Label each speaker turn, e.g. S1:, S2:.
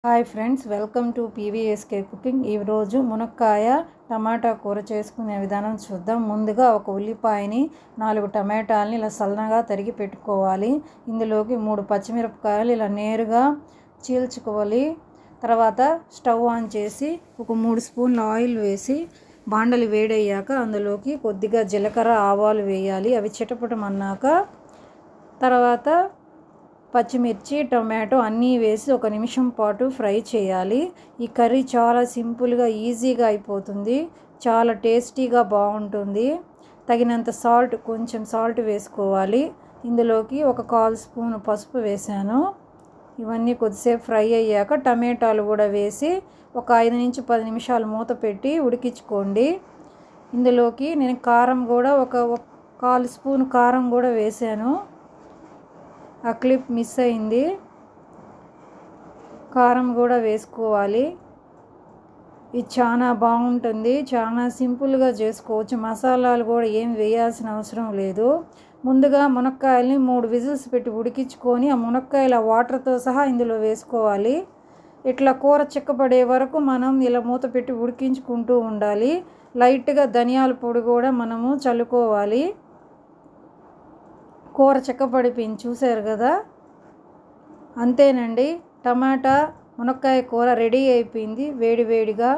S1: Hi friends, welcome to PVSK cooking. ఈరోజు మునక్కాయ టమాటా కూర చేసుకునే విధానం చూద్దాం. ముందుగా ఒక ఉల్లిపాయని 4 టమాటాలని ఇలా సన్నగా తరిగి పెట్టుకోవాలి. ఇందులోకి 3 పచ్చిమిరపకాయలు ఇలా నేరుగా చీల్చుకోవాలి. తర్వాత స్టవ్ ఆన్ చేసి ఒక 3 స్పూన్ల ఆయిల్ వేసి బాండలి వేడయ్యాక అందులోకి కొద్దిగా జీలకర్ర ఆవాలు వేయాలి. అవి చిటపటమన్నాక తర్వాత పచ్చిమిర్చి టొమాటో అన్నీ వేసి 1 నిమిషం పాటు ఫ్రై చేయాలి. ఈ కర్రీ చాలా సింపుల్గా ఈజీగా అయిపోతుంది, చాలా టేస్టీగా బాగుంటుంది. తగినంత కొంచెం సాల్ట్ వేసుకోవాలి. ఇందులోకి ఒక 1/4 స్పూన్ పసుపు వేసాను. ఇవన్నీ కొద్దిసేపు ఫ్రై అయ్యాక టమాటాలు కూడా వేసి ఒక 5 నుంచి 10 నిమిషాలు మూత పెట్టి ఉడికించుకోండి. ఇందులోకి నేను కారం కూడా ఒక 1/4 స్పూన్ కారం కూడా వేసాను. ఆ క్లిప్ మిస్ అయింది. కారం కూడా వేసుకోవాలి. ఇది చాలా బాగుంటుంది, చాలా సింపుల్గా చేసుకోవచ్చు. మసాలాలు కూడా ఏం వేయాల్సిన అవసరం లేదు. ముందుగా మునక్కాయల్ని 3 విజిల్స్ పెట్టి ఉడికించుకొని ఆ మునక్కాయల వాటర్తో సహా ఇందులో వేసుకోవాలి. ఇట్లా కూర చిక్కబడే వరకు మనం ఇలా మూత పెట్టి ఉడికించుకుంటూ ఉండాలి. లైట్గా ధనియాల పొడి కూడా మనము చల్లుకోవాలి. కూర చిక్కపడిపోయింది, చూసారు కదా. అంతేనండి, టమాటా మునక్కాయ కూర రెడీ అయిపోయింది వేడివేడిగా.